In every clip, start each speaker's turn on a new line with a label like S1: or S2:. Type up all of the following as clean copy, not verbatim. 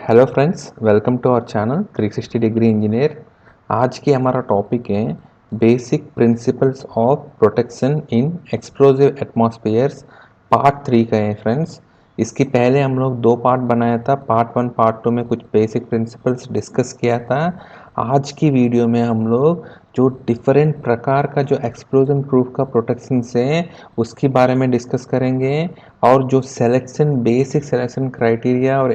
S1: Hello friends, welcome to our channel 360 degree engineer. आज की हमारा टॉपिक है basic principles of protection in explosive atmospheres. Part 3 का है फ्रेंड्स। इसकी पहले हम लोग दो पार्ट बनाया था, पार्ट 1 पार्ट 2 में कुछ बेसिक प्रिंसिपल्स डिस्कस किया था। आज की वीडियो में हम लोग जो डिफरेंट प्रकार का जो एक्सप्लोजन प्रूफ का प्रोटेक्शन है उसके बारे में डिस्कस करेंगे, और जो सिलेक्शन बेसिक सिलेक्शन क्राइटेरिया और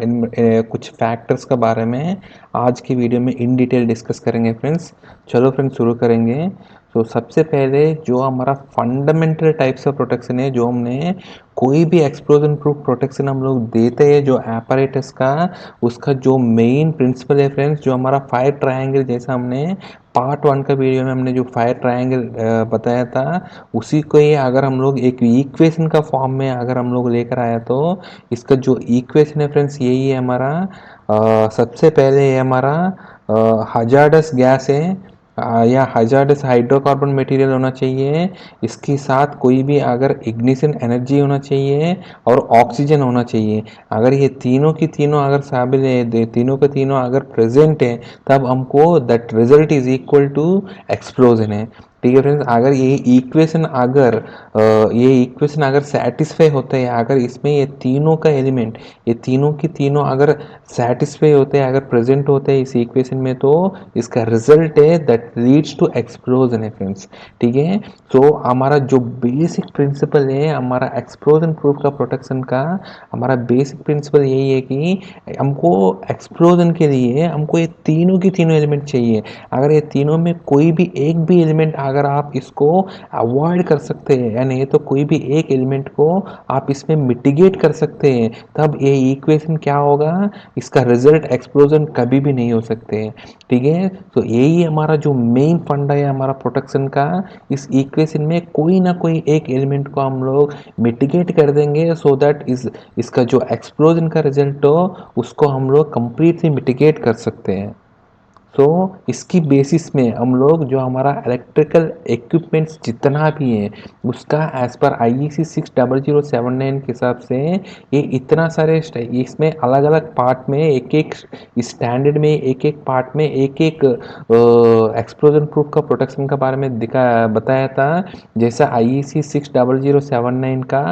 S1: कुछ फैक्टर्स के बारे में आज की वीडियो में इन डिटेल डिस्कस करेंगे फ्रेंड्स। चलो फ्रेंड्स शुरू करेंगे। तो सबसे पहले जो हमारा फंडामेंटल टाइप्स ऑफ प्रोटेक्शन है, जो हमने कोई भी एक्सप्लोजन प्रूफ प्रोटेक्शन हम लोग देते हैं जो एपरेटस का, उसका जो मेन प्रिंसिपल है फ्रेंड्स, जो हमारा फायर ट्रायंगल, जैसा हमने पार्ट 1 का वीडियो में हमने जो फायर ट्रायंगल बताया था, उसी को ही अगर हम लोग एक इक्वेशन का फॉर्म में अगर हम लोग लेकर आया तो इसका जो इक्वेशन है फ्रेंड्स यही है हमारा। सबसे पहले ये हमारा हजार्डस गैस है या हजार्डस हाइड्रोकार्बन मटेरियल होना चाहिए। इसके साथ कोई भी अगर इग्निशन एनर्जी होना चाहिए और ऑक्सीजन होना चाहिए। अगर ये तीनों की तीनों अगर शामिल है, तीनों के तीनों अगर प्रेजेंट है, तब हमको that result is equal to explosion है। ठीक है फ्रेंड्स, अगर ये इक्वेशन अगर सेटिस्फाई होता है, अगर इसमें ये तीनों का एलिमेंट, ये तीनों की तीनों अगर सेटिस्फाई होते हैं, अगर प्रेजेंट होते हैं इस इक्वेशन में, तो इसका रिजल्ट है दैट लीड्स टू एक्सप्लोजन है फ्रेंड्स। ठीक है। तो हमारा जो बेसिक प्रिंसिपल है हमारा एक्सप्लोजन प्रूफ का प्रोटेक्शन का, हमारा बेसिक प्रिंसिपल यही है कि हमको एक्सप्लोजन के लिए हमको ये तीनों की तीनों एलिमेंट चाहिए। अगर ये तीनों में कोई भी एक भी एलिमेंट अगर आप इसको अवॉइड कर सकते हैं, यानी तो कोई भी एक एलिमेंट को आप इसमें मिटिगेट कर सकते हैं, तब ये इक्वेशन क्या होगा, इसका रिजल्ट एक्सप्लोजन कभी भी नहीं हो सकते हैं। ठीक है। तो यही हमारा जो मेन फंडा है हमारा प्रोटेक्शन का, इस इक्वेशन में कोई ना कोई एक एलिमेंट को हम लोग मिटिगेट कर देंगे, सो दैट इसका जो एक्सप्लोजन का रिजल्ट हो उसको हम लोग कंप्लीटली मिटिगेट कर सकते हैं। तो इसकी बेसिस में हम लोग जो हमारा इलेक्ट्रिकल इक्विपमेंट्स जितना भी है उसका एज पर IEC 60079 के हिसाब से ये इतना सारे इसमें अलग अलग पार्ट में एक एक स्टैंडर्ड में एक एक पार्ट में एक एक एक्सप्लोजन प्रूफ का प्रोटेक्शन के बारे में दिखा बताया था। जैसा IEC 60079 का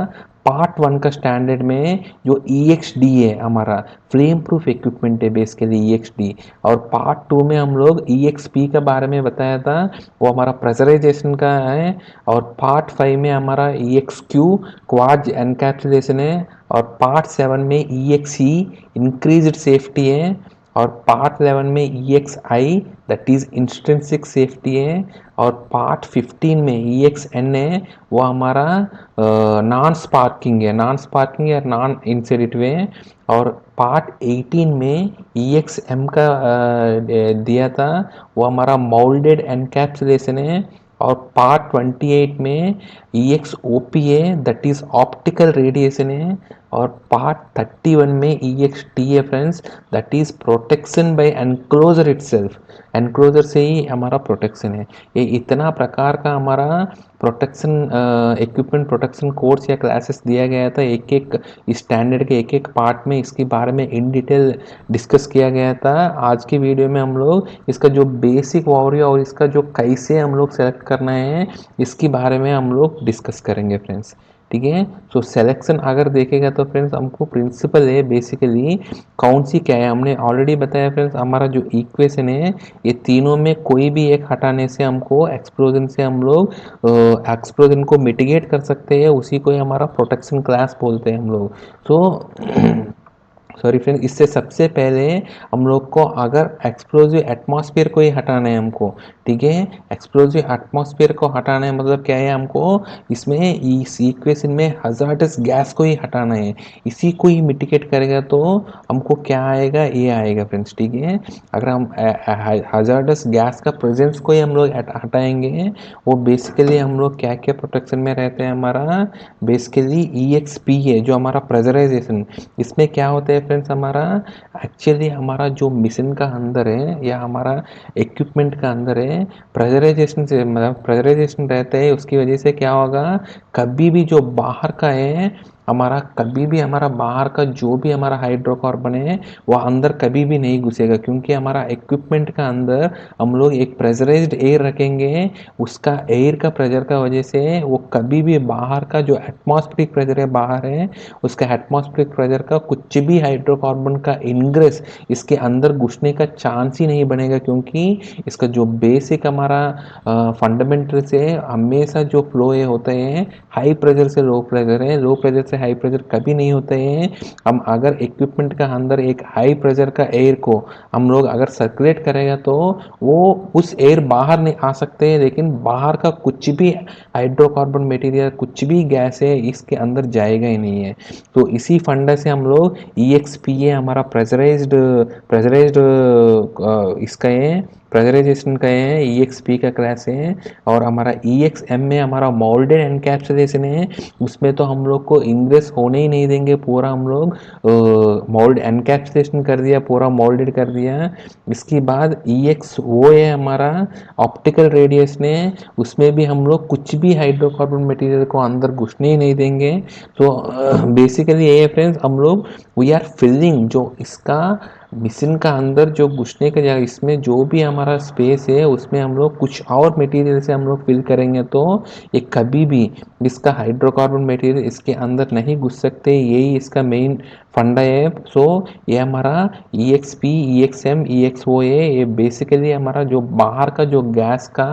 S1: पार्ट 1 का स्टैंडर्ड में जो EXD है हमारा फ्लेम प्रूफ इक्विपमेंट है बेसिकली EXD, और पार्ट 2 में हम लोग EXP के बारे में बताया था, वो हमारा प्रेशराइजेशन का है। और पार्ट 5 में हमारा EXQ क्वाड एनकैप्सुलेशन है, और पार्ट 7 में EXE इंक्रीज्ड सेफ्टी है, और पार्ट 11 में EXI that is intrinsic safety है, और पार्ट 15 में EXN है, वो हमारा नॉन स्पार्किंग है, नॉन स्पार्किंग या नॉन इंसिडेंट है। और पार्ट 18 में EXM का दिया था, वो हमारा मोल्डेड एनकैप्सुलेशन है। और पार्ट 28 में EXOP है दैट इज ऑप्टिकल रेडिएशन है। और पार्ट 31 में EXT है friends, that is protection bye enclosure itself, enclosure से ही हमारा प्रोटेक्शन है। ये इतना प्रकार का हमारा प्रोटेक्शन इक्विपमेंट प्रोटेक्शन कोर्स या क्लासेस दिया गया था, एक एक स्टैंडर्ड के एक एक पार्ट में इसके बारे में इन डिटेल डिस्कस किया गया था। आज की वीडियो में हम लोग इसका जो बेसिक ओवरव्यू और इसका जो कैसे हम लोग सेलेक्ट करना है इसके बारे में हम लोग डिस्कस करेंगे फ्रेंड्स। ठीक है। तो सिलेक्शन अगर देखेगा तो फ्रेंड्स हमको प्रिंसिपल है बेसिकली कौन सी क्या है, हमने ऑलरेडी बताया फ्रेंड्स, हमारा जो इक्वेशन है ये तीनों में कोई भी एक हटाने से हमको एक्सप्लोजन से हम लोग एक्सप्लोजन को मिटिगेट कर सकते हैं, उसी को ही हमारा प्रोटेक्शन क्लास बोलते हैं हम लोग। तो सॉरी फ्रेंड, इससे सबसे पहले हम लोग को अगर एक्सप्लोजिव एटमॉस्फेयर को ही हटाना है हमको, ठीक है, एक्सप्लोजिव एटमॉस्फेयर को हटाना है मतलब क्या है, हमको इसमें इस इक्वेशन में हजार्डस गैस को ही हटाना है, इसी को ही मिटिगेट करेगा तो हमको क्या आएगा, ये आएगा फ्रेंड्स। ठीक है। अगर हम हजार्डस गैस का प्रेजेंस को ही हम लोग हटाएंगे, वो बेसिकली हम लोग क्या क्या प्रोटेक्शन में रहते हैं, हमारा बेसिकली EXP है जो हमारा प्रेशराइजेशन। इसमें क्या होता है फ्रेंड्स, हमारा एक्चुअली हमारा जो मिशन का अंदर है या हमारा इक्विपमेंट का अंदर है, प्रेशराइजेशन से मतलब प्रेशराइजेशन रहता है, उसकी वजह से क्या होगा, कभी भी जो बाहर का है हमारा कभी भी हमारा बाहर का जो भी हमारा हाइड्रोकार्बन है वो अंदर कभी भी नहीं घुसेगा, क्योंकि हमारा इक्विपमेंट का अंदर हम लोग एक प्रेशराइज्ड एयर रखेंगे। उसका एयर का प्रेशर का वजह से वो कभी भी बाहर का जो एटमॉस्फेरिक प्रेशर है बाहर है, उसका एटमॉस्फेरिक प्रेशर का कुछ भी हाइड्रोकार्बन का इनग्रेस इसके अंदर घुसने का चांस ही नहीं बनेगा, क्योंकि इसका जो बेसिक हमारा फंडामेंटल से हमेशा जो फ्लो ये होते हैं हाई प्रेशर से लो प्रेशर है, लो प्रेशर से हाई प्रेशर कभी नहीं होते हैं। हम अगर इक्विपमेंट का अंदर एक हाई प्रेशर का एयर को हम लोग अगर सर्कुलेट करेगा तो वो उस एयर बाहर नहीं आ सकते हैं, लेकिन बाहर का कुछ भी हाइड्रोकार्बन मटेरियल कुछ भी गैस है इसके अंदर जाएगा ही नहीं है। तो इसी फंडा से हम लोग EXPA हमारा प्रेशराइज्ड इसका है, प्रेशराइजेशन का है, EXP का क्लास है। और हमारा EXM में हमारा मोल्डेड एनकैप्सुलेशन है, उसमें तो हम लोग को इंग्रेस होने ही नहीं देंगे, पूरा हम लोग मोल्ड एनकैप्सुलेशन कर दिया, पूरा मोल्डेड कर दिया। इसके बाद EXO है हमारा ऑप्टिकल रेडियस ने, उसमें भी हम लोग कुछ भी हाइड्रोकार्बन मटेरियल को अंदर घुसने ही नहीं देंगे। तो बेसिकली ये है फ्रेंड्स, हम लोग वी आर फिलिंग जो इसका मिशन का अंदर जो घुसने का जगह इसमें जो भी हमारा स्पेस है उसमें हम लोग कुछ और मटेरियल से हम लोग फिल करेंगे तो ये कभी भी इसका हाइड्रोकार्बन मटेरियल इसके अंदर नहीं घुस सकते। यही इसका मेन फंडा है। सो ये हमारा EXP, EXM, EXO है, ये बेसिकली हमारा जो बाहर का जो गैस का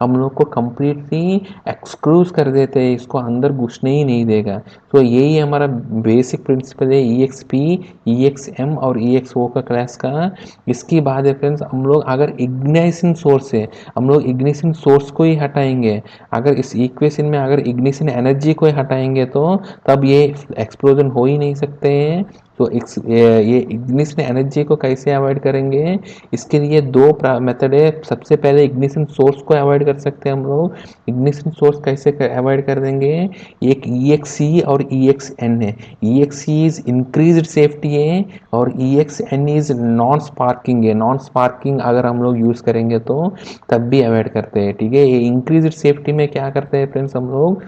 S1: हम लोग को कंप्लीटली एक्सक्लूज कर देते हैं, इसको अंदर घुसने ही नहीं देगा। तो यही हमारा बेसिक प्रिंसिपल है EXP, EXM और EXO का क्लास का। इसकी बात है फ्रेंड्स, हम लोग अगर इग्निशन सोर्स है, हम लोग इग्निशन सोर्स को ही हटाएंगे, अगर इस इक्वेशन में अगर इग्निशन एनर्जी को ही हटाएंगे तो तब ये एक्सप्लोजन हो ही नहीं सकते हैं। तो ये इग्निशन एनर्जी को कैसे अवॉइड करेंगे, इसके लिए दो मेथड है। सबसे पहले इग्निशन सोर्स को अवॉइड कर सकते हैं हम लोग। इग्निशन सोर्स कैसे अवॉइड कर देंगे, एक EXE और EXN है। EXE इज इंक्रीज्ड सेफ्टी है और EXN इज नॉन स्पार्किंग है। नॉन स्पार्किंग अगर हम लोग यूज करेंगे तो तब भी अवॉइड करते हैं, ठीक है। ये इंक्रीज्ड सेफ्टी में क्या करते हैं फ्रेंड्स, हम लोग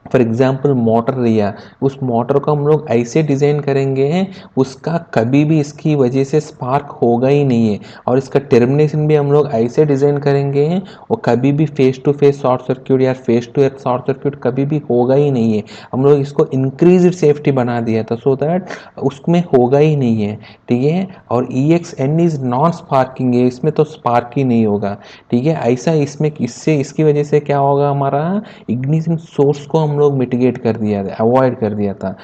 S1: फॉर एग्जाम्पल मोटर लिया, उस मोटर को हम लोग ऐसे डिज़ाइन करेंगे उसका कभी भी इसकी वजह से स्पार्क होगा ही नहीं है। और इसका टर्मिनेशन भी हम लोग ऐसे डिज़ाइन करेंगे और कभी भी phase to phase short circuit या फेस टू एफ शॉर्ट सर्क्यूट कभी भी होगा ही नहीं है। हम लोग इसको इंक्रीज सेफ्टी बना दिया था सो दैट उसमें होगा ही नहीं है, ठीक है। और EXN इज नॉन स्पार्किंग है, इसमें तो स्पार्क ही नहीं होगा, ठीक है। ऐसा इसमें इससे इसकी वजह से क्या होगा, हमारा इग्निशन सोर्स को हम लोग मिटिगेट कर दिया था, अवॉइड कर दिया था।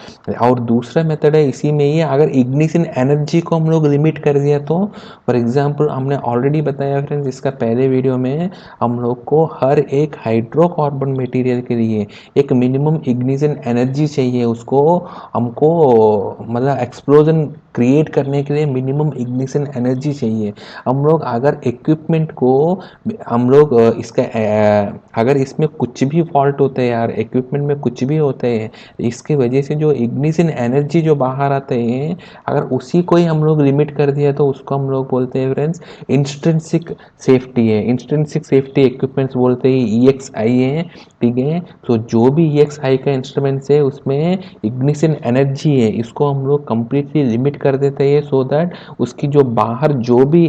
S1: और दूसरा मेथड है इसी में ही, अगर इग्निशन एनर्जी को हम लोग लिमिट कर दिया तो फॉर एग्जांपल हमने ऑलरेडी बताया फ्रेंड्स इसका पहले वीडियो में, हम लोग को हर एक हाइड्रोकार्बन मटेरियल के लिए एक मिनिमम इग्निशन एनर्जी चाहिए, उसको हमको मतलब एक्सप्लोजन क्रिएट करने के लिए मिनिमम इग्निशन एनर्जी चाहिए। हम लोग अगर इक्विपमेंट को हम लोग इसका अगर इसमें कुछ भी फॉल्ट होते हैं यार, इक्विपमेंट में कुछ भी होते हैं, इसकी वजह से जो इग्निशन एनर्जी जो बाहर आते हैं अगर उसी को ही हम लोग लिमिट कर दिया तो उसको हम लोग बोलते हैं फ्रेंड्स इंस्ट्रिंसिक सेफ्टी है। इंस्ट्रिंसिक सेफ्टी इक्विपमेंट्स बोलते हैं, EXI है, ठीक है। तो जो भी EXI का इंस्ट्रूमेंट्स है उसमें इग्निशन एनर्जी है, इसको हम लोग कंप्लीटली लिमिट कर देते हैं सो दैट उसकी जो बाहर जो भी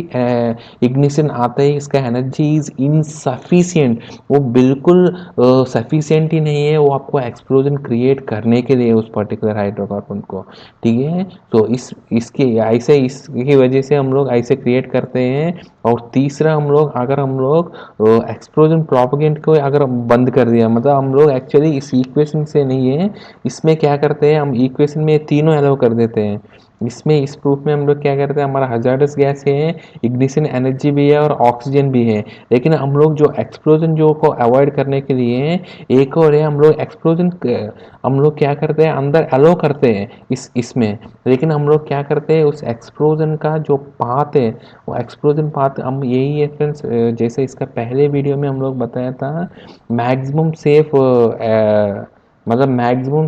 S1: इग्निशन आता है इसका एनर्जी इज इनसफिशिएंट, वो बिल्कुल सफिशिएंट ही नहीं है वो आपको एक्सप्लोजन क्रिएट करने के लिए उस पर्टिकुलर हाइड्रोकार्बन को, ठीक है। तो इसके ऐसे इसकी वजह से हम लोग ऐसे क्रिएट करते हैं। और तीसरा हम लोग अगर हम लोग एक्सप्लोजन प्रोपेगेंट को अगर बंद कर दिया, मतलब हम लोग एक्चुअली इस इक्वेशन से नहीं है, इसमें क्या करते हैं हम इक्वेशन में तीनों अलाउ कर देते हैं। इसमें इस प्रूफ में हम लोग क्या करते हैं, हमारा हजार्डस गैस है, इग्निशन एनर्जी भी है और ऑक्सीजन भी है, लेकिन हम लोग जो एक्सप्लोजन जो को अवॉइड करने के लिए एक और है, हम लोग एक्सप्लोजन हम लोग क्या करते हैं अंदर अलो करते हैं इसमें, लेकिन हम लोग क्या करते हैं उस एक्सप्लोजन का जो पाथ है वो एक्सप्लोजन पाथ हम यही है फ्रेंड्स, जैसे इसका पहले वीडियो में हम लोग बताया था मैक्सिमम सेफ मतलब मैक्सिमम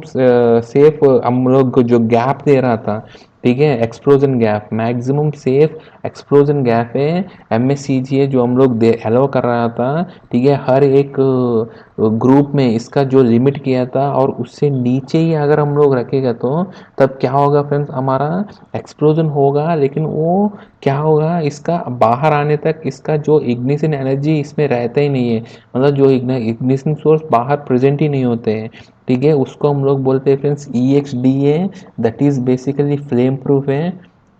S1: सेफ हम लोग को जो गैप दे रहा था, ठीक है, explosion gap, maximum safe explosion gap है MSCG है जो हम लोग अलाउ कर रहा था। ठीक है, हर एक ग्रुप में इसका जो लिमिट किया था और उससे नीचे ही अगर हम लोग रखेगा तो तब क्या होगा फ्रेंड्स, हमारा एक्सप्लोजन होगा, लेकिन वो क्या होगा, इसका बाहर आने तक इसका जो इग्निशन एनर्जी इसमें रहता ही नहीं है, मतलब जो इग्निशन सोर्स बाहर प्रेजेंट ही नहीं होते हैं। ठीक है, उसको हम लोग बोलते हैं friends EXDA, that is basically flame proof है।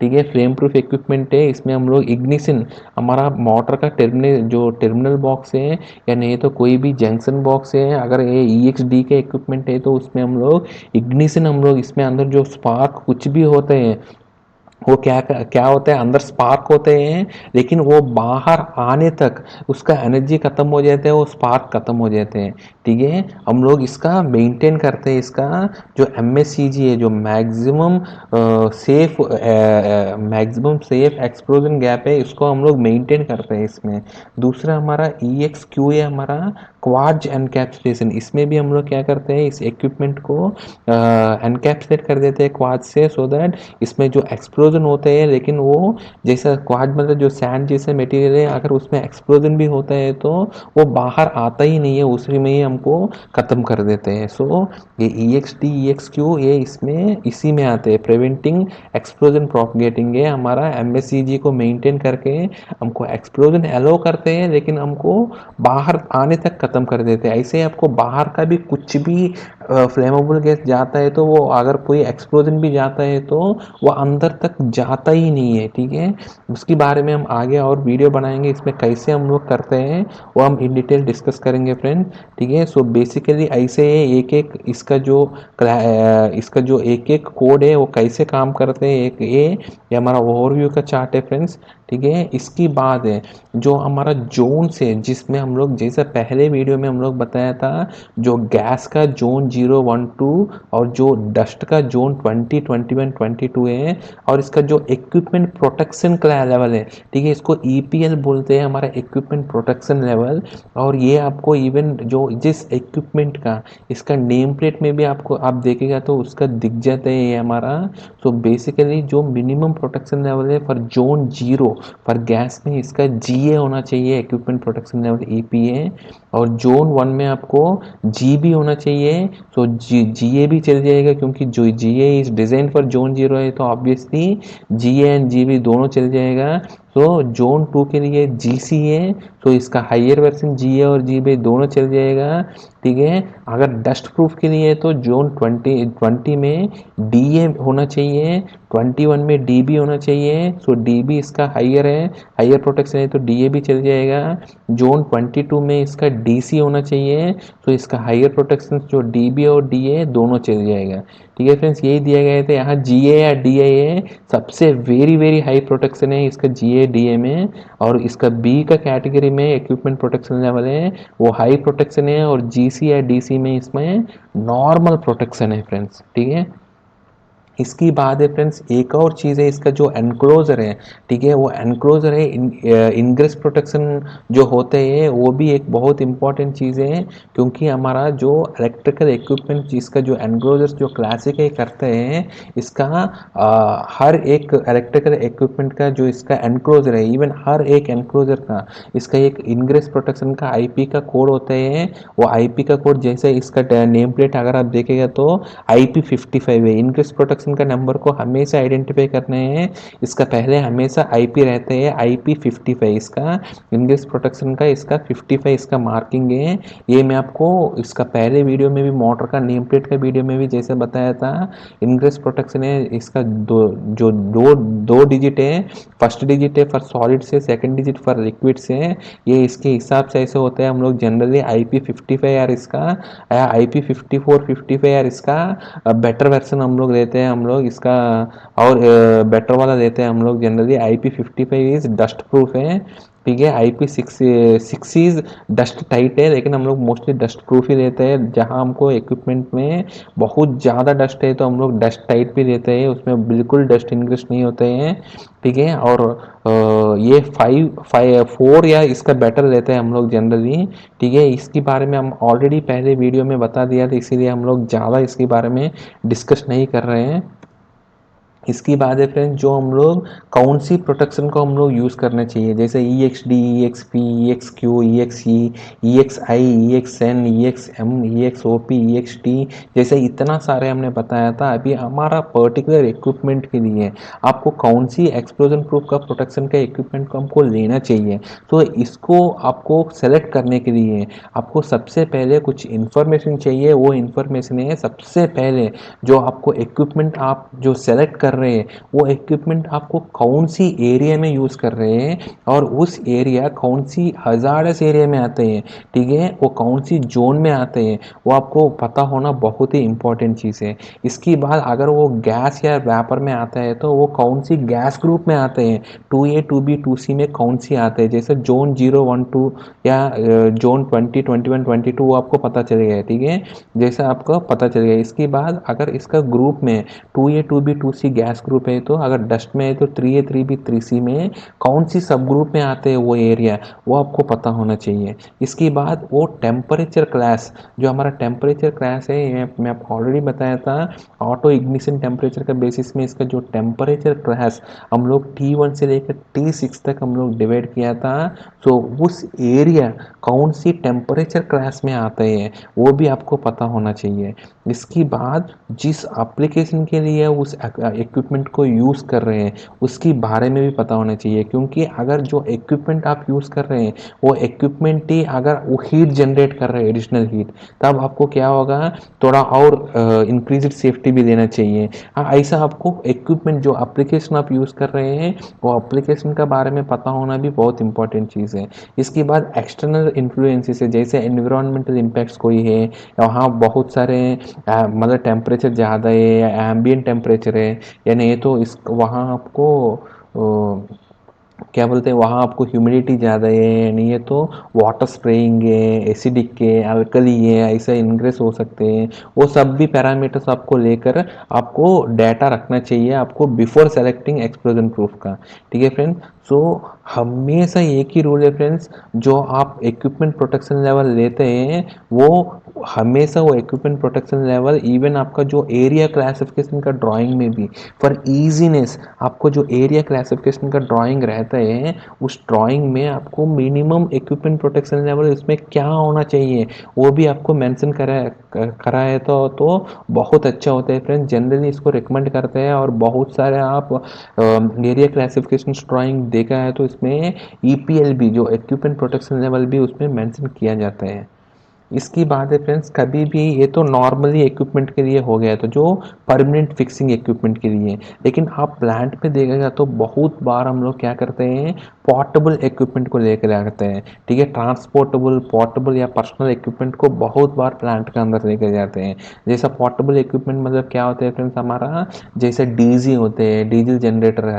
S1: ठीक है, फ्लेम प्रूफ इक्विपमेंट है, इसमें हम लोग इग्निशन, हमारा मोटर का टर्मिनल बॉक्स है या नहीं तो कोई भी जंक्शन बॉक्स है, अगर ये EXD के इक्विपमेंट है तो उसमें हम लोग इग्निशन, हम लोग इसमें अंदर जो स्पार्क कुछ भी होते हैं वो क्या क्या होता है, अंदर स्पार्क होते हैं, लेकिन वो बाहर आने तक उसका एनर्जी खत्म हो जाता है, वो स्पार्क खत्म हो जाते हैं। ठीक है, हम लोग इसका मेंटेन करते हैं, इसका जो MSCG है, जो मैक्सिमम सेफ एक्सप्लोजन गैप है, इसको हम लोग मेंटेन करते हैं इसमें। दूसरा हमारा EXQ है, हमारा क्वार्ज एनकैप्सुलेशन, इसमें भी हम लोग क्या करते हैं, इस इक्विपमेंट को एनकैप्सुलेट कर देते हैं क्वार्ज से, सो दैट इसमें जो एक्सप्लोजन होते हैं, लेकिन वो जैसा क्वार्ज मतलब जो सैंड जैसे मटेरियल है, अगर उसमें एक्सप्लोजन भी होता है तो वो बाहर आता ही नहीं है, उसी में ही हमको ख़त्म कर देते हैं। सो ये EXD EXQ ये इसमें इसी में आते हैं, प्रिवेंटिंग एक्सप्लोजन प्रोपगेटिंग है, हमारा MSCG को मेंटेन करके हमको एक्सप्लोजन अलाउ करते हैं, लेकिन हमको बाहर आने तक ख़त्म कर देते हैं। ऐसे आपको बाहर का भी कुछ भी फ्लेमेबल गैस जाता है तो वो अगर कोई एक्सप्लोजन भी जाता है तो वो अंदर तक जाता ही नहीं है। ठीक है, उसके बारे में हम आगे और वीडियो बनाएंगे, इसमें कैसे हम लोग करते हैं वो हम इन डिटेल डिस्कस करेंगे फ्रेंड। ठीक है, सो बेसिकली ऐसे एक एक इसका जो एक एक कोड है वो कैसे काम करते हैं, एक ये हमारा ओवरव्यू का चार्ट है फ्रेंड्स। ठीक है, इसकी बाद है जो हमारा जोन से, जिसमें हम लोग जैसे पहले वीडियो में हम लोग बताया था, जो गैस का जोन 0 1 2 और जो डस्ट का जोन 20 21 22 है, और इसका जो इक्विपमेंट प्रोटेक्शन का लेवल है, ठीक है, इसको EPL बोलते हैं, हमारा इक्विपमेंट प्रोटेक्शन लेवल। और ये आपको इवन जो जिस इक्विपमेंट का इसका नेम प्लेट में भी आपको आप देखेगा तो उसका दिख जाता है ये हमारा। सो बेसिकली जो मिनिमम प्रोटेक्शन लेवल है फॉर जोन 0 फॉर गैस में, इसका GA होना चाहिए, इक्विपमेंट प्रोटेक्शन लेवल EPA। और जोन 1 में आपको GB होना चाहिए, तो GA भी चल जाएगा, क्योंकि जो GA is design for zone 0 है तो ऑब्वियसली GA एंड GB दोनों चल जाएगा। तो जोन 2 के लिए GC है, तो इसका हाइयर वर्जन GA और GB दोनों चल जाएगा। ठीक है, अगर डस्ट प्रूफ के लिए तो जोन 20 में DA होना चाहिए, 21 में DB होना चाहिए, सो DB इसका हाइयर है, हाइयर प्रोटेक्शन है तो DA भी चल जाएगा। जोन 22 में इसका DC होना चाहिए, तो इसका हाइयर प्रोटेक्शन जो DB और DA दोनों चल जाएगा। ठीक है फ्रेंड्स, यही दिया गया था, यहाँ GA या DA है, सबसे वेरी वेरी हाई प्रोटेक्शन है इसका GA DA में, और इसका B का कैटेगरी में इक्विपमेंट प्रोटेक्शन लेवल है वो हाई प्रोटेक्शन है, और GC या DC में इसमें नॉर्मल प्रोटेक्शन है फ्रेंड्स। ठीक है, इसकी बात है फ्रेंड्स, एक और चीज़ है, इसका जो एनक्लोजर है, ठीक है, वो एनक्लोजर है, इनग्रेस प्रोटेक्शन जो होते हैं वो भी एक बहुत इंपॉर्टेंट चीज़ है, क्योंकि हमारा जो इलेक्ट्रिकल इक्विपमेंट जिसका जो एनक्लोजर जो क्लासिक है करते हैं, इसका हर एक इलेक्ट्रिकल इक्विपमेंट का जो इसका एनक्लोजर है, इवन हर एक एनक्लोजर का इसका एक इनग्रेस प्रोटेक्शन का IP का कोड होता है। वो IP का कोड जैसे इसका नेम प्लेट अगर आप देखेगा तो IP55 है, इनग्रेस प्रोटेक्शन का नंबर को हमेशा आइडेंटिफाई करने हैं, इसका पहले हमेशा IP रहते हैं, IP55 इसका इनग्रेस प्रोटेक्शन का, इसका 55 इसका मार्किंग है। ये मैं आपको इसका पहले वीडियो में भी, मोटर का नेम प्लेट का वीडियो में भी जैसे बताया था, इनग्रेस प्रोटेक्शन है इसका दो डिजिट है, फर्स्ट डिजिट है फॉर सॉलिड से, सेकंड डिजिट फॉर लिक्विड से, ये इसके हिसाब से ऐसे होता है। हम लोग जनरली IP55 यार इसका IP54 55 यार इसका बेटर वर्जन हम लोग लेते हैं, हम लोग इसका और बेटर वाला लेते हैं हम लोग generally. IP55 is dust proof है, ठीक है। IP6 इज डस्ट टाइट है, लेकिन हम लोग मोस्टली डस्ट प्रूफ ही लेते हैं। जहां हमको इक्विपमेंट में बहुत ज़्यादा डस्ट है तो हम लोग डस्ट टाइट भी लेते हैं, उसमें बिल्कुल डस्ट इंक्रीज नहीं होते हैं, ठीक है। और ये 4 या इसका बेटर लेते हैं हम लोग जनरली, ठीक है। इसके बारे में हम ऑलरेडी पहले वीडियो में बता दिया था, इसीलिए हम लोग ज़्यादा इसके बारे में डिस्कस नहीं कर रहे हैं। इसकी बात है फ्रेंड्स, जो हम लोग कौन सी प्रोटेक्शन को हम लोग यूज़ करना चाहिए, जैसे ई एक्स डी, ई एक्स पी, ई एक्स क्यू, ई एक्स ई एक्स आई, ई एक्स एन, ई एक्स एम, ई एक्स ओ पी, ई एक्स टी, जैसे इतना सारे हमने बताया था। अभी हमारा पर्टिकुलर इक्विपमेंट के लिए आपको कौन सी एक्सप्लोजन प्रूफ का प्रोटेक्शन का इक्विपमेंट को हमको लेना चाहिए, तो इसको आपको सेलेक्ट करने के लिए आपको सबसे पहले कुछ इन्फॉर्मेशन चाहिए। वो इन्फॉर्मेशन है, सबसे पहले जो आपको इक्विपमेंट आप जो सेलेक्ट कर रहे हैं, वो इक्विपमेंट आपको कौन सी एरिया में यूज़ कर रहे हैं और उस एरिया कौन सी हजार्डस एरिया में आते हैं, ठीक है, वो कौन सी जोन में आते हैं, वो आपको पता होना बहुत ही इंपॉर्टेंट चीज़ है। इसके बाद अगर वो गैस या वैपर में आता है तो वो कौन सी गैस ग्रुप में आते हैं, 2A 2B 2C में कौन सी आते हैं, जैसे जोन 0 1 2 या जोन 20 21 22 वो आपको पता चलेगा, ठीक है, जैसा आपको पता चलेगा। इसके बाद अगर इसका ग्रुप में 2A 2B 2C gas group है, तो अगर डस्ट में है तो 3A 3B 3C में कौन सी सब ग्रुप में आते हैं वो एरिया, वो आपको पता होना चाहिए। इसके बाद वो टेम्परेचर क्लास, जो हमारा टेम्परेचर क्लास है, ये मैं आपको ऑलरेडी बताया था, ऑटो इग्निशन टेम्परेचर का बेसिस में इसका जो टेम्परेचर क्लास हम लोग T1 से लेकर T6 तक हम लोग डिवाइड किया था। सो उस एरिया कौन सी टेम्परेचर क्लास में आते हैं वो भी आपको पता होना चाहिए। इसके बाद जिस एप्लीकेशन के लिए उस इक्विपमेंट को यूज़ कर रहे हैं उसके बारे में भी पता होना चाहिए, क्योंकि अगर जो इक्विपमेंट आप यूज़ कर रहे हैं वो इक्विपमेंट ही अगर वो हीट जनरेट कर रहे हैं, एडिशनल हीट, तब आपको क्या होगा, थोड़ा और इंक्रीज सेफ्टी भी देना चाहिए। हाँ, ऐसा आपको इक्विपमेंट जो एप्लीकेशन आप यूज़ कर रहे हैं वो एप्लीकेशन के बारे में पता होना भी बहुत इंपॉर्टेंट चीज़ है। इसके बाद एक्सटर्नल इन्फ्लुएंसेस है, जैसे एनवायरमेंटल इम्पैक्ट्स कोई है, वहाँ बहुत सारे मतलब टेम्परेचर ज़्यादा है या एम्बियंट टेम्परेचर है या नहीं, तो इस वहाँ आपको क्या बोलते हैं, वहाँ आपको ह्यूमिडिटी ज़्यादा है नहीं है, तो वाटर स्प्रेइंग है, एसिडिक है, अल्कली है, ऐसा इनग्रेस हो सकते हैं। वो सब भी पैरामीटर्स आपको लेकर आपको डाटा रखना चाहिए आपको बिफोर सेलेक्टिंग एक्सप्लोजन प्रूफ का, ठीक है फ्रेंड्स। सो हमेशा एक ही रूल है फ्रेंड्स, जो आप इक्विपमेंट प्रोटेक्शन लेवल लेते हैं वो हमेशा वो इक्विपमेंट प्रोटेक्शन लेवल, इवन आपका जो एरिया क्लासिफिकेशन का ड्राइंग में भी फॉर इजीनेस आपको जो एरिया क्लासिफिकेशन का ड्राइंग रहता है उस ड्राइंग में आपको मिनिमम इक्विपमेंट प्रोटेक्शन लेवल इसमें क्या होना चाहिए वो भी आपको मेंशन करा है, तो बहुत अच्छा होता है फ्रेंड्स। जनरली इसको रिकमेंड करते हैं और बहुत सारे आप एरिया क्लासिफिकेशन ड्राइंग देखा है तो इसमें ईपीएल भी, जो इक्विपमेंट प्रोटेक्शन लेवल भी उसमें मेंशन किया जाता है। इसकी बात है फ्रेंड्स, कभी भी ये तो नॉर्मली इक्विपमेंट के लिए हो गया, तो जो परमानेंट फिक्सिंग इक्विपमेंट के लिए, लेकिन आप प्लांट पे देखेगा तो बहुत बार हम लोग क्या करते हैं, पोर्टेबल इक्विपमेंट को लेकर आते हैं, ठीक है, ट्रांसपोर्टेबल, पोर्टेबल या पर्सनल इक्विपमेंट को बहुत बार प्लांट के अंदर लेकर जाते हैं। जैसा पोर्टेबल इक्विपमेंट मतलब क्या होता है फ्रेंड्स, हमारा जैसे डीजी होते हैं, डीजल जनरेटर,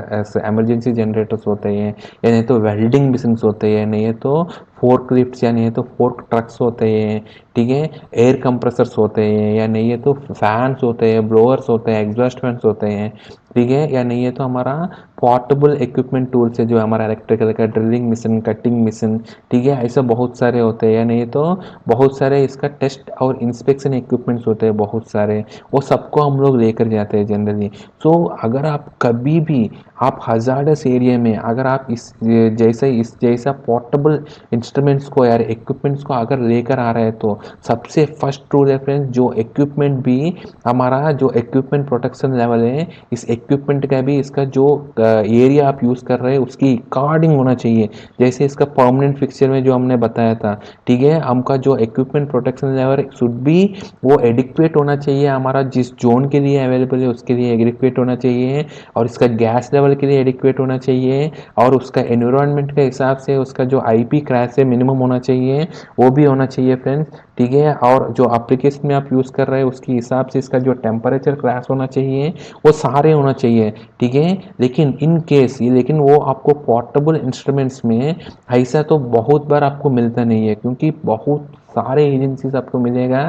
S1: एमरजेंसी जनरेटर्स होते हैं, या नहीं तो वेल्डिंग मशीन्स होते हैं, नहीं है तो फोर्क लिफ्ट्स या नहीं है तो फोर्क ट्रक्स होते हैं, ठीक है, एयर कंप्रेसर्स होते हैं, या नहीं है तो फैंस होते हैं, ब्लोअर्स होते हैं, एग्जॉस्ट फैंस होते हैं, ठीक है, या नहीं है तो हमारा पोर्टेबल इक्विपमेंट टूल्स है जो हमारा इलेक्ट्रिकल का ड्रिलिंग मशीन, कटिंग मशीन, ठीक है, ऐसा बहुत सारे होते हैं, या नहीं तो बहुत सारे इसका टेस्ट और इंस्पेक्शन इक्विपमेंट्स होते हैं बहुत सारे, वो सबको हम लोग लेकर जाते हैं जनरली। सो अगर आप कभी भी आप हजार्डस एरिया में अगर आप इस जैसा पोर्टेबल इंस्ट्रूमेंट्स को यार इक्विपमेंट्स को अगर लेकर आ रहे हैं तो सबसे फर्स्ट रूल है फ्रेंड्स, जो इक्विपमेंट भी हमारा जो इक्विपमेंट प्रोटेक्शन लेवल है, इस इक्विपमेंट का भी इसका जो एरिया आप यूज़ कर रहे हैं उसकी अकॉर्डिंग होना चाहिए। जैसे इसका परमानेंट फिक्सचर में जो हमने बताया था, ठीक है, हमका जो equipment protection level should be वो एडिक्वेट होना चाहिए, हमारा जिस जोन के लिए अवेलेबल है उसके लिए एडिक्वेट होना चाहिए, और इसका गैस लेवल के लिए एडिक्वेट होना चाहिए, और उसका एनवायरनमेंट के हिसाब से उसका जो आईपी क्रैश है मिनिमम होना चाहिए, वो भी होना चाहिए फ्रेंड्स, ठीक है, और जो एप्लीकेशन में आप यूज़ कर रहे हैं उसके हिसाब से इसका जो टेम्परेचर क्रैश होना चाहिए वो सारे होना चाहिए, ठीक है। लेकिन इन केस ये, लेकिन वो आपको पोर्टेबल इंस्ट्रूमेंट्स में ऐसा तो बहुत बार आपको मिलता नहीं है, क्योंकि बहुत सारे एजेंसीज आपको मिलेगा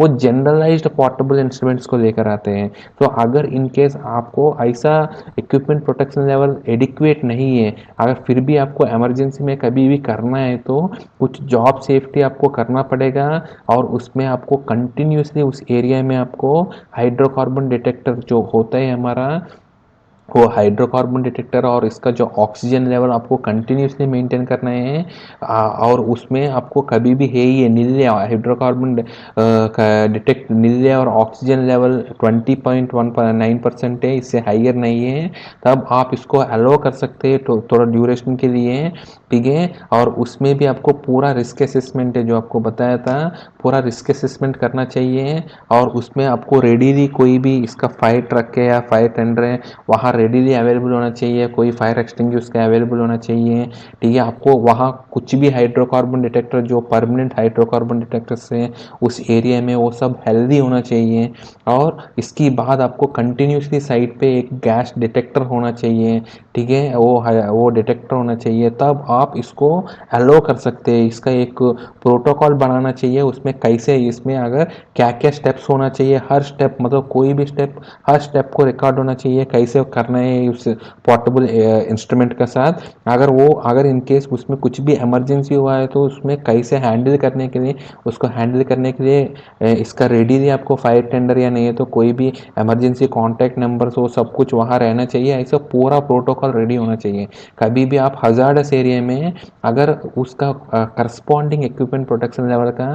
S1: वो जनरलाइज्ड पोर्टेबल इंस्ट्रूमेंट्स को लेकर आते हैं। तो अगर इन केस आपको ऐसा इक्विपमेंट प्रोटेक्शन लेवल एडिक्वेट नहीं है, अगर फिर भी आपको इमरजेंसी में कभी भी करना है तो कुछ जॉब सेफ्टी आपको करना पड़ेगा, और उसमें आपको कंटिन्यूसली उस एरिया में आपको हाइड्रोकार्बन डिटेक्टर जो होता है हमारा वो हाइड्रोकार्बन डिटेक्टर और इसका जो ऑक्सीजन लेवल आपको कंटिन्यूसली मेंटेन करना है। और उसमें आपको कभी भी है ये नीले हाइड्रोकार्बन का डिटेक्ट नीले और ऑक्सीजन लेवल 20.19% है, इससे हाइयर नहीं है, तब आप इसको अलो कर सकते हैं थोड़ा ड्यूरेशन के लिए, ठीक है। और उसमें भी आपको पूरा रिस्क असेसमेंट है, जो आपको बताया था, पूरा रिस्क असेसमेंट करना चाहिए। और उसमें आपको रेडीली कोई भी इसका फायर ट्रक है या फायर टेंडर है वहाँ रेडीली अवेलेबल होना चाहिए, कोई फायर एक्सटिंग्विश का अवेलेबल होना चाहिए, ठीक है। आपको वहाँ कुछ भी हाइड्रोकार्बन डिटेक्टर जो परमानेंट हाइड्रोकार्बन डिटेक्टर्स हैं उस एरिया में वो सब हेल्दी होना चाहिए। और इसकी बाद आपको कंटिन्यूसली साइड पे एक गैस डिटेक्टर होना चाहिए, ठीक है, वो डिटेक्टर होना चाहिए, तब आप इसको अलो कर सकते हैं। इसका एक प्रोटोकॉल बनाना चाहिए, उसमें कैसे इसमें अगर क्या क्या स्टेप्स होना चाहिए, हर स्टेप मतलब कोई भी स्टेप, हर स्टेप को रिकॉर्ड होना चाहिए, कैसे करना है उस पोर्टेबल इंस्ट्रूमेंट के साथ। अगर इन केस उसमें कुछ भी इमरजेंसी हुआ है तो उसमें कैसे हैंडल करने के लिए, उसको हैंडल करने के लिए इसका रेडीली आपको फायर टेंडर या नहीं है तो कोई भी इमरजेंसी कॉन्टैक्ट नंबर्स वो सब कुछ वहाँ रहना चाहिए, ऐसा पूरा प्रोटोकॉल रेडी होना चाहिए। कभी भी आप हजार्डस एरिया में अगर उसका करस्पॉन्डिंग इक्विपमेंट प्रोटेक्शन लेवल का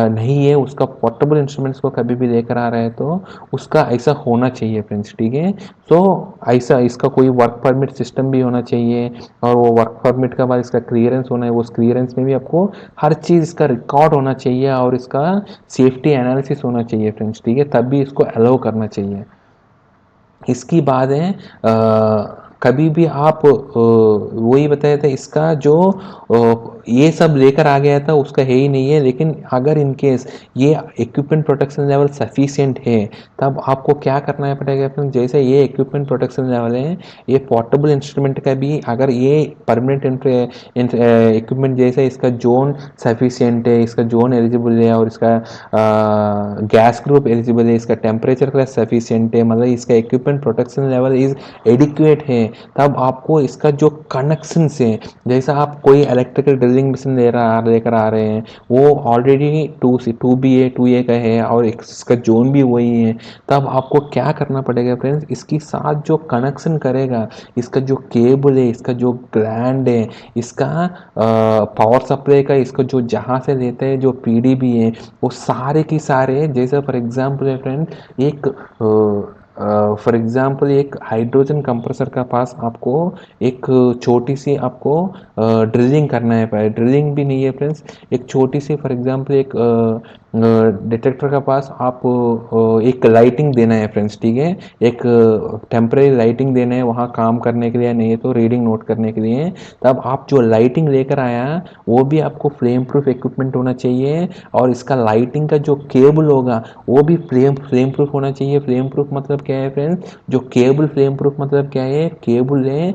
S1: नहीं है, उसका पोर्टेबल इंस्ट्रूमेंट्स को कभी भी लेकर आ रहा है तो उसका ऐसा होना चाहिए फ्रेंड्स, ठीक है। तो ऐसा इसका कोई वर्क परमिट सिस्टम भी होना चाहिए, और वो वर्क परमिट का बाद इसका क्लियरेंस होना है, उस क्लियरेंस में भी आपको हर चीज़ इसका रिकॉर्ड होना चाहिए और इसका सेफ्टी एनालिसिस होना चाहिए फ्रेंड्स, ठीक है, तब भी इसको अलाउ करना चाहिए। इसकी बात है कभी भी आप वही बताया था इसका जो ये सब लेकर आ गया था उसका है ही नहीं है, लेकिन अगर इन केस ये इक्विपमेंट प्रोटेक्शन लेवल सफिशिएंट है तब आपको क्या करना पड़ेगा फ्रेंड्स, जैसे ये इक्विपमेंट प्रोटेक्शन लेवल है, ये पोर्टेबल इंस्ट्रूमेंट का भी अगर ये परमानेंट इक्विपमेंट जैसे इसका जोन सफिशिएंट है, इसका जोन एलिजिबल है, और इसका गैस ग्रुप एलिजिबल है, इसका टेम्परेचर क्लास सफिशिएंट है, मतलब इसका equipment protection level is adequate है, तब आपको इसका जो कनेक्शन से, जैसा आप कोई इलेक्ट्रिकल ड्रिलिंग मशीन लेकर आ रहे हैं, वो already to be a to a का है और इसका जोन भी वही है, तब आपको क्या करना पड़ेगा फ्रेंड्स, इसके साथ जो कनेक्शन करेगा, इसका जो केबल है, इसका जो ग्लैंड है, इसका पावर सप्लाई का, इसको जो जहाँ से लेते हैं जो पीडीबी है, वो सारे के सारे, जैसे फॉर एग्जांपल है फ्रेंड, एक फॉर एग्जांपल एक हाइड्रोजन कंप्रेसर का पास आपको एक छोटी सी आपको ड्रिलिंग करना है, ड्रिलिंग भी नहीं है फ्रेंड्स, एक छोटी सी फॉर एग्जांपल एक डिटेक्टर का पास आप एक लाइटिंग देना है फ्रेंड्स, ठीक है, एक टेम्परेरी लाइटिंग देना है वहाँ काम करने के लिए, नहीं है तो रीडिंग नोट करने के लिए, तब आप जो लाइटिंग लेकर आया वो भी आपको फ्लेम प्रूफ इक्विपमेंट होना चाहिए, और इसका लाइटिंग का जो केबल होगा वो भी फ्लेम प्रूफ होना चाहिए। फ्लेम प्रूफ मतलब क्या है फ्रेंड्स, जो केबल फ्लेम प्रूफ मतलब क्या है, केबल है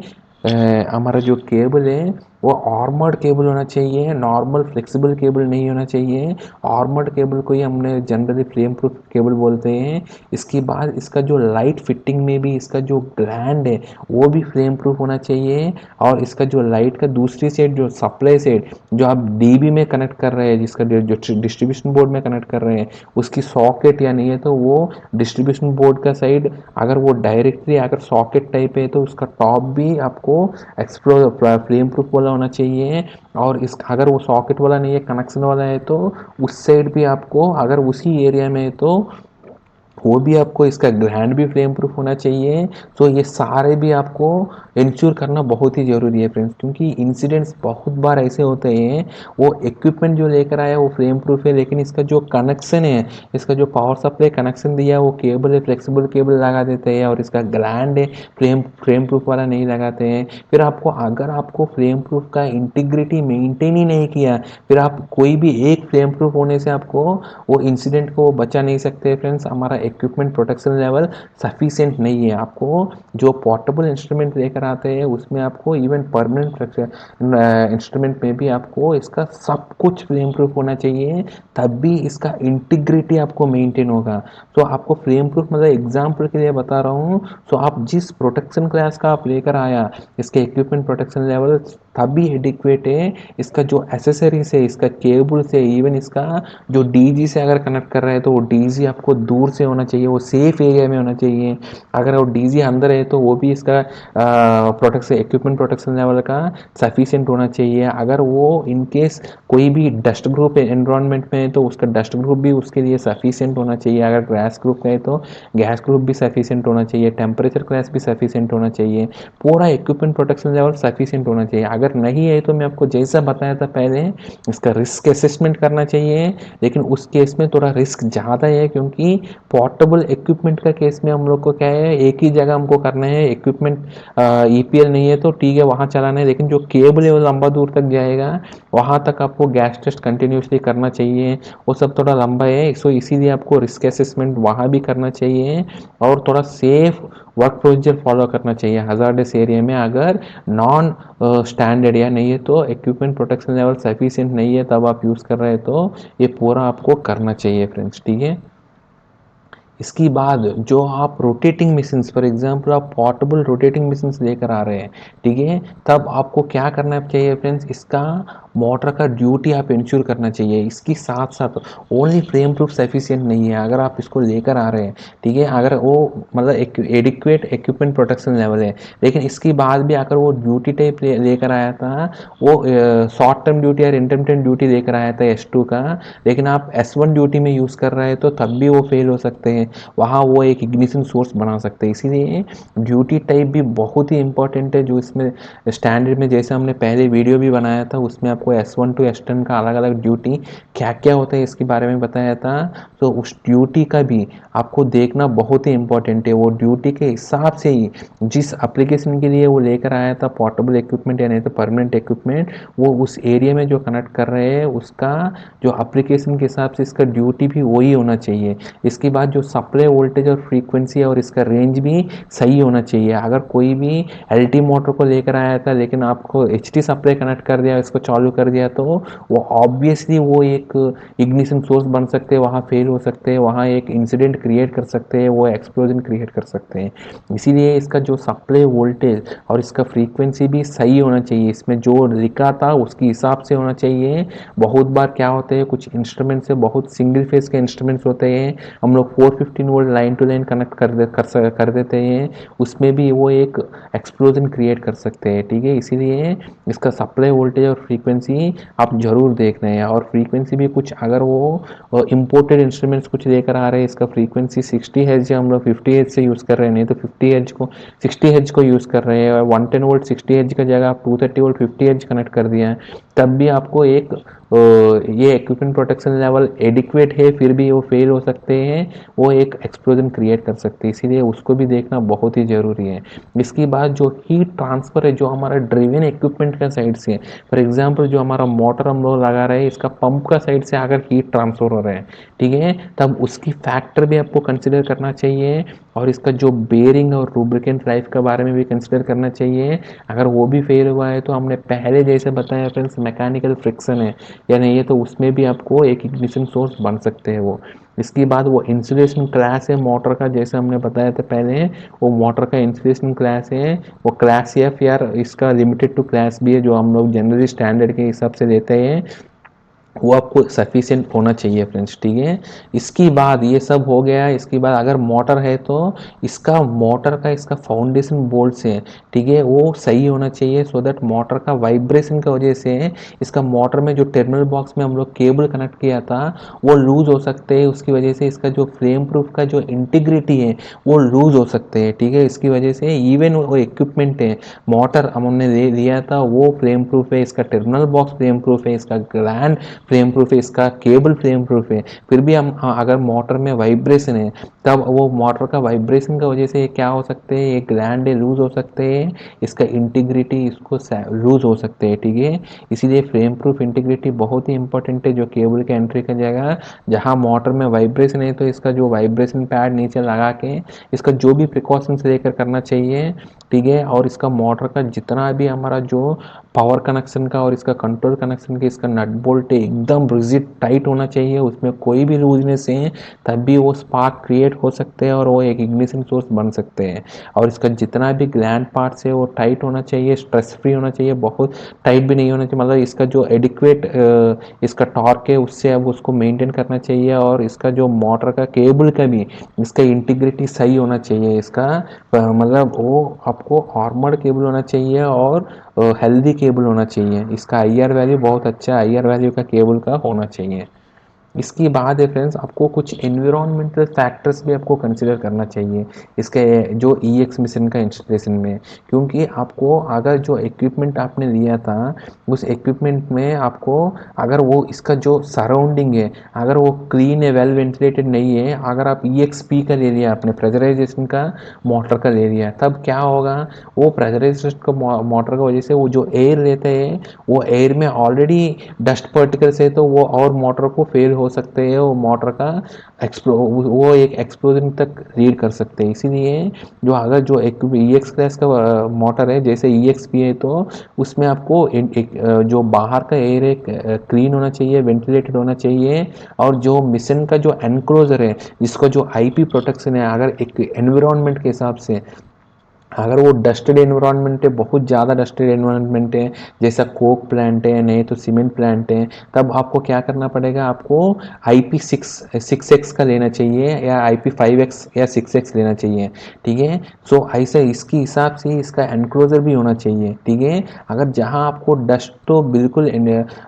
S1: हमारा जो केबल है वो आर्मर्ड केबल होना चाहिए, नॉर्मल फ्लेक्सिबल केबल नहीं होना चाहिए। आर्मर्ड केबल को ही हमने जनरली फ्लेम प्रूफ केबल बोलते हैं। इसके बाद इसका जो लाइट फिटिंग में भी इसका जो ग्लैंड है वो भी फ्लेम प्रूफ होना चाहिए, और इसका जो लाइट का दूसरी साइड जो सप्लाई साइड जो आप डीबी में कनेक्ट कर रहे हैं, जिसका जो डिस्ट्रीब्यूशन बोर्ड में कनेक्ट कर रहे हैं, उसकी सॉकेट या नहीं है तो वो डिस्ट्रीब्यूशन बोर्ड का साइड अगर वो डायरेक्टली अगर सॉकेट टाइप है तो उसका टॉप भी आपको एक्सप्लोर फ्लेम प्रूफ वाला होना चाहिए। और इस अगर वो सॉकेट वाला नहीं है, कनेक्शन वाला है, तो उस साइड भी आपको अगर उसी एरिया में है तो वो भी आपको इसका ग्लैंड भी फ्लेम प्रूफ होना चाहिए। तो ये सारे भी आपको इंश्योर करना बहुत ही ज़रूरी है फ्रेंड्स, क्योंकि इंसिडेंट्स बहुत बार ऐसे होते हैं, वो इक्विपमेंट जो लेकर आया वो फ्लेम प्रूफ है, लेकिन इसका जो कनेक्शन है, इसका जो पावर सप्लाई कनेक्शन दिया वो केबल है, फ्लेक्सिबल केबल लगा देते हैं, और इसका ग्लैंड है फ्लेम प्रूफ वाला नहीं लगाते हैं। फिर आपको अगर आपको फ्लेम प्रूफ का इंटीग्रिटी मेंटेन ही नहीं किया, फिर आप कोई भी एक फ्लेम प्रूफ होने से आपको वो इंसिडेंट को बचा नहीं सकते फ्रेंड्स। हमारा इक्विपमेंट प्रोटेक्शन लेवल सफिशिएंट नहीं है। आपको जो पोर्टेबल इंस्ट्रूमेंट लेकर आते हैं उसमें आपको इवन परमानेंट इंस्ट्रूमेंट में भी आपको इसका सब कुछ फ्लेम प्रूफ होना चाहिए, तब भी इसका इंटीग्रिटी आपको मेंटेन होगा। तो आपको फ्लेम प्रूफ मतलब एग्जाम्पल के लिए बता रहा हूँ, तो आप जिस प्रोटेक्शन क्लास का आप लेकर आया, इसके इक्विपमेंट प्रोटेक्शन लेवल तभी एडिक्वेट है। इसका जो एसेसरीज है, इसका केबल से, इवन इसका जो डीजी से अगर कनेक्ट कर रहे हैं तो वो डीजी आपको दूर से होना चाहिए, वो सेफ एरिया में होना चाहिए। अगर वो डीजी अंदर है तो वो भी इसका प्रोटेक्शन, इक्विपमेंट प्रोटेक्शन लेवल का सफिशिएंट होना चाहिए। अगर वो इन केस कोई भी डस्ट ग्रुप एनवायरनमेंट में है तो उसका डस्ट ग्रुप भी उसके लिए सफिशिएंट होना चाहिए। अगर गैस ग्रुप है तो गैस ग्रुप भी सफिशिएंट होना चाहिए, टेम्परेचर क्लास भी सफिशिएंट होना चाहिए, पूरा इक्विपमेंट प्रोटेक्शन लेवल सफिशिएंट होना चाहिए। अगर नहीं है तो मैं आपको जैसा बताया था पहले, इसका रिस्क असेसमेंट करना चाहिए। लेकिन उस केस में थोड़ा रिस्क ज़्यादा है, क्योंकि पोर्टेबल इक्विपमेंट का केस में हम लोग को क्या है, एक ही जगह हमको करना है। इक्विपमेंट ईपीएल नहीं है तो ठीक है वहाँ चलाना है, लेकिन जो केबल है वो लंबा दूर तक जाएगा, वहाँ तक आपको गैस टेस्ट कंटिन्यूसली करना चाहिए। वो सब थोड़ा लंबा है, सो इसीलिए आपको रिस्क असेसमेंट वहाँ भी करना चाहिए और थोड़ा सेफ वर्क प्रोसीजर फॉलो करना चाहिए। हजार्डस एरिया में अगर नॉन स्टैंडर्ड या नहीं है तो इक्विपमेंट प्रोटेक्शन लेवल सफिशिएंट नहीं है तब आप यूज़ कर रहे हैं तो ये पूरा आपको करना चाहिए फ्रेंड्स, ठीक है। इसके बाद जो आप रोटेटिंग मशीन्स, फॉर एग्जांपल आप पोर्टेबल रोटेटिंग मशीन्स लेकर आ रहे हैं, ठीक है, तब आपको क्या करना चाहिए फ्रेंड्स, इसका मोटर का ड्यूटी आप इंश्योर करना चाहिए। इसके साथ साथ ओनली फ्रेम प्रूफ सफिशिएंट नहीं है अगर आप इसको लेकर आ रहे हैं, ठीक है, अगर वो मतलब एडिक्वेट इक्विपमेंट प्रोटेक्शन लेवल है, लेकिन इसके बाद भी अगर वो ड्यूटी टाइप लेकर आया था, वो शॉर्ट टर्म ड्यूटी और इंटरमिटेंट ड्यूटी लेकर आया था S2 का, लेकिन आप S1 ड्यूटी में यूज़ कर रहे हैं तो तब भी वो फेल हो सकते हैं, वहाँ वो एक इग्निशन सोर्स बना सकते हैं। इसीलिए ड्यूटी टाइप भी बहुत ही इंपॉर्टेंट है, जो इसमें स्टैंडर्ड में जैसे हमने पहले वीडियो भी बनाया था उसमें आपको S1 टू S10 का अलग अलग ड्यूटी क्या क्या होता है इसके बारे में बताया था। तो उस ड्यूटी का भी आपको देखना बहुत ही इंपॉर्टेंट है। वो ड्यूटी के हिसाब से ही जिस एप्लीकेशन के लिए वो लेकर आया था पोर्टेबल इक्विपमेंट या नहीं तो परमानेंट इक्विपमेंट, वो उस एरिया में जो कनेक्ट कर रहे हैं उसका जो एप्लीकेशन के हिसाब से इसका ड्यूटी भी वही होना चाहिए। इसके बाद जो सप्लाई वोल्टेज और फ्रीक्वेंसी है और इसका रेंज भी सही होना चाहिए। अगर कोई भी एलटी मोटर को लेकर आया था लेकिन आपको एचटी सप्लाई कनेक्ट कर दिया, इसको चालू कर दिया, तो वो ऑब्वियसली वो एक इग्निशन सोर्स बन सकते हैं, वहाँ फेल हो सकते हैं, वहाँ एक इंसिडेंट क्रिएट कर सकते हैं, वो एक्सप्लोजन क्रिएट कर सकते हैं। इसीलिए इसका जो सप्लाई वोल्टेज और इसका फ्रीक्वेंसी भी सही होना चाहिए, इसमें जो लिखा था उसके हिसाब से होना चाहिए। बहुत बार क्या होते हैं, कुछ इंस्ट्रूमेंट से बहुत सिंगल फेज के इंस्ट्रूमेंट्स होते हैं, हम लोग 415 volt line to line connect कर देते हैं, उसमें भी वो एक एक्सप्लोजन क्रिएट कर सकते हैं, ठीक है। इसीलिए इसका सप्लाई वोल्टेज और फ्रीक्वेंसी आप जरूर देख रहे हैं। और फ्रीक्वेंसी भी कुछ अगर वो इम्पोर्टेड इंस्ट्रूमेंट्स कुछ लेकर आ रहे हैं, इसका फ्रीक्वेंसी 60 हेज हम लोग 50 हेज से यूज़ कर रहे हैं, नहीं तो 60 हेज को यूज़ कर रहे हैं, और 110 वोल्ट 60 हेज का जगह आप 230 वोल्ट 50 हेज कनेक्ट कर दिया है, तब भी आपको एक ये इक्विपमेंट प्रोटेक्शन लेवल एडिक्वेट है फिर भी वो फेल हो सकते हैं, वो एक एक्सप्लोजन क्रिएट कर सकते हैं, इसीलिए उसको भी देखना बहुत ही ज़रूरी है। इसके बाद जो हीट ट्रांसफ़र है जो हमारा ड्रिवन इक्विपमेंट का साइड से, फॉर एग्जांपल जो हमारा मोटर हम लोग लगा रहे हैं इसका पंप का साइड से अगर हीट ट्रांसफ़र हो रहा है, ठीक है, तब उसकी फैक्टर भी आपको कंसिडर करना चाहिए। और इसका जो बेयरिंग और लुब्रिकेंट लाइफ के बारे में भी कंसिडर करना चाहिए। अगर वो भी फेल हुआ है तो हमने पहले जैसे बताया फ्रेंड्स मैकेनिकल फ्रिक्शन है या नहीं है तो उसमें भी आपको एक इग्निशन सोर्स बन सकते हैं वो। इसके बाद वो इंसुलेशन क्लास है मोटर का, जैसे हमने बताया था पहले, वो मोटर का इंसुलेशन क्लास है, वो क्लास एफ या इसका लिमिटेड टू क्लास बी है जो हम लोग जनरली स्टैंडर्ड के हिसाब से देते हैं, वो आपको सफिशिएंट होना चाहिए फ्रेंड्स, ठीक है। इसके बाद ये सब हो गया, इसके बाद अगर मोटर है तो इसका मोटर का इसका फाउंडेशन बोल्ट से, ठीक है, वो सही होना चाहिए, सो दैट मोटर का वाइब्रेशन की वजह से इसका मोटर में जो टर्मिनल बॉक्स में हम लोग केबल कनेक्ट किया था वो लूज हो सकते हैं, उसकी वजह से इसका जो फ्लेम प्रूफ का जो इंटीग्रिटी है वो लूज हो सकते हैं, ठीक है। इसकी वजह से इवन वो इक्विपमेंट है मोटर हमने लिया था वो फ्लेम प्रूफ है, इसका टर्मिनल बॉक्स फ्लेम प्रूफ है, इसका ग्लैंड फ्लेम प्रूफ है, इसका केबल फ्लेम प्रूफ है, फिर भी हम अगर मोटर में वाइब्रेशन है तब वो मोटर का वाइब्रेशन की वजह से क्या हो सकते हैं, एक ग्लैंड लूज हो सकते हैं, इसका इंटीग्रिटी इसको लूज हो सकते हैं, ठीक है। इसीलिए फ्लेम प्रूफ इंटीग्रिटी बहुत ही इंपॉर्टेंट है जो केबल के एंट्री का जगह, जहाँ मोटर में वाइब्रेशन है तो इसका जो वाइब्रेशन पैड नीचे लगा के इसका जो भी प्रिकॉशंस लेकर करना चाहिए, ठीक है। और इसका मोटर का जितना भी हमारा जो पावर कनेक्शन का और इसका कंट्रोल कनेक्शन का इसका नट बोल्ट है एकदम रिजिड टाइट होना चाहिए, उसमें कोई भी लूजनेस है तब भी वो स्पार्क क्रिएट हो सकते हैं और वो एक इग्निशन सोर्स बन सकते हैं। और इसका जितना भी ग्लैंड पार्ट्स है वो टाइट होना चाहिए, स्ट्रेस फ्री होना चाहिए, बहुत टाइट भी नहीं होना चाहिए, मतलब इसका जो एडिक्वेट इसका टॉर्क है उससे अब उसको मेंटेन करना चाहिए। और इसका जो मोटर का केबल का भी इसका इंटीग्रिटी सही होना चाहिए, इसका मतलब वो आपको आर्मर्ड केबल होना चाहिए और हेल्दी केबल होना चाहिए। इसका आईआर वैल्यू बहुत अच्छा आईआर वैल्यू का केबल का होना चाहिए। इसकी बात है फ्रेंड्स, आपको कुछ एनवायरमेंटल फैक्टर्स भी आपको कंसिडर करना चाहिए इसके जो ई एक्स मिशन का इंस्टॉलेशन में, क्योंकि आपको अगर जो इक्विपमेंट आपने लिया था उस इक्विपमेंट में आपको अगर वो इसका जो सराउंडिंग है अगर वो क्लीन है, वेल वेंटिलेटेड नहीं है, अगर आप ई एक्स पी का ले लिया आपने प्रेशराइजेशन का मोटर का ले लिया, तब क्या होगा, वो प्रेशराइजेशन का मोटर की वजह से वो जो एयर रहते हैं वो एयर में ऑलरेडी डस्ट पार्टिकल्स है, तो वो और मोटर को फेल हो सकते हैं, वो मोटर का वो एक एक्सप्लोजन तक लीड कर सकते हैं। इसीलिए जो अगर जो एक ई एक्स क्लास का मोटर है जैसे ई एक्स पी है, तो उसमें आपको जो बाहर का एयर है क्लीन होना चाहिए, वेंटिलेटेड होना चाहिए। और जो मिशन का जो एनक्लोजर है जिसका जो आईपी प्रोटेक्शन है, अगर एक एनवायरनमेंट के हिसाब से अगर वो डस्टेड एनवायरनमेंट है, बहुत ज़्यादा डस्टेड एनवायरनमेंट है, जैसा कोक प्लांट है, नहीं तो सीमेंट प्लांट है, तब आपको क्या करना पड़ेगा, आपको आई पी सिक्स एक्स का लेना चाहिए या आई पी फाइव एक्स या सिक्स एक्स लेना चाहिए। ठीक है, सो ऐसे इसके हिसाब से इसका एनक्लोजर भी होना चाहिए। ठीक है, अगर जहाँ आपको डस्ट तो बिल्कुल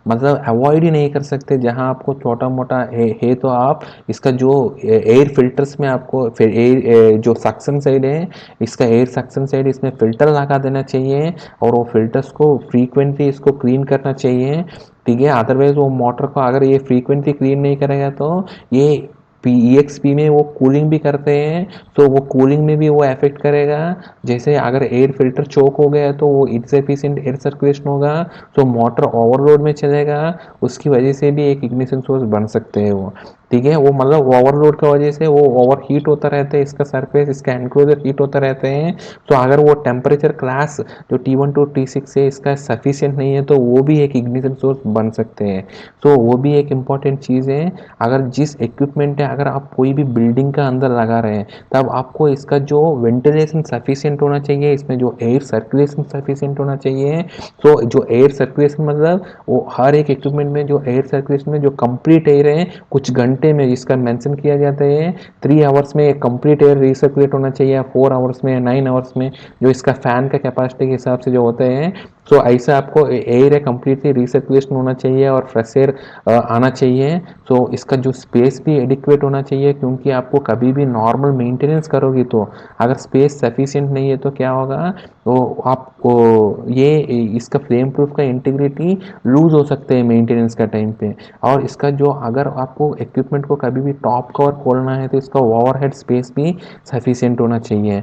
S1: मतलब अवॉइड ही नहीं कर सकते, जहाँ आपको छोटा मोटा है तो आप इसका जो एयर फिल्टर्स में आपको फिर एयर जो सक्शन साइड है इसका एयर सक्शन साइड इसमें फ़िल्टर लगा देना चाहिए और वो फ़िल्टर्स को फ्रीक्वेंटली इसको क्लीन करना चाहिए। ठीक है, अदरवाइज वो मोटर को अगर ये फ्रीक्वेंटली क्लीन नहीं करेगा तो ये पी ई एक्स पी में वो कूलिंग भी करते हैं, तो वो कूलिंग में भी वो अफेक्ट करेगा। जैसे अगर एयर फिल्टर चोक हो गया तो वो इनसफिशिएंट एयर सर्कुलेशन होगा, तो मोटर ओवरलोड में चलेगा, उसकी वजह से भी एक इग्निशन सोर्स बन सकते हैं वो। ठीक है, वो मतलब ओवरलोड की वजह से वो ओवर हीट होता रहता है, इसका सरफेस इसका एनक्लोजर हीट होता रहते हैं। तो अगर वो टेम्परेचर क्लास जो T1 टू T6 है इसका सफिशिएंट नहीं है तो वो भी एक इग्निशन सोर्स बन सकते हैं। तो वो भी एक इम्पॉर्टेंट चीज़ है। अगर जिस इक्विपमेंट है अगर आप कोई भी बिल्डिंग का अंदर लगा रहे हैं तब आपको इसका जो वेंटिलेशन सफिशिएंट होना चाहिए, इसमें जो एयर सर्कुलेशन सफिशिएंट होना चाहिए। तो जो एयर सर्कुलेशन मतलब वो हर एक इक्विपमेंट में जो एयर सर्कुलेशन में जो कंप्लीट एयर है कुछ घंटे में जिसका मेंशन किया जाता है 3 आवर्स में कंप्लीट एयर रिसर्कुलेट होना चाहिए, 4 आवर्स में, 9 आवर्स में, जो इसका फैन का कैपेसिटी के हिसाब से जो होते हैं। तो ऐसा आपको एयर है कंप्लीटली रिसर्कुलेशन होना चाहिए और फ्रेश एयर आना चाहिए। तो इसका जो स्पेस भी एडिक्वेट होना चाहिए, क्योंकि आपको कभी भी नॉर्मल मेंटेनेंस करोगे तो अगर स्पेस सफिशिएंट नहीं है तो क्या होगा, तो आपको ये इसका फ्लेम प्रूफ का इंटीग्रिटी लूज हो सकते हैं मेंटेनेंस का टाइम पे। और इसका जो अगर आपको इक्विपमेंट को कभी भी टॉप कवर खोलना है तो इसका ओवरहेड स्पेस भी सफिशिएंट होना चाहिए।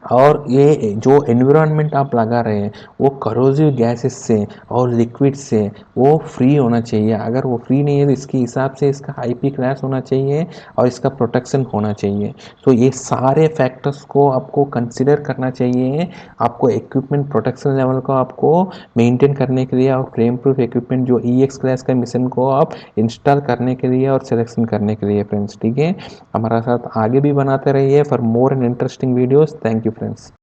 S1: और ये जो एनवायरनमेंट आप लगा रहे हैं वो करोजिव गैसेस से और लिक्विड से वो फ्री होना चाहिए। अगर वो फ्री नहीं है तो इसके हिसाब से इसका आईपी क्लास होना चाहिए और इसका प्रोटेक्शन होना चाहिए। तो ये सारे फैक्टर्स को आपको कंसिडर करना चाहिए, आपको इक्विपमेंट प्रोटेक्शन लेवल को आपको मेंटेन करने के लिए और फ्लेम प्रूफ इक्विपमेंट जो ई एक्स क्लास का मिशन को आप इंस्टॉल करने के लिए और सिलेक्शन करने के लिए फ्रेंड्स। ठीक है, हमारा साथ आगे भी बनाते रहिए for more and interesting videos. Thank you friends.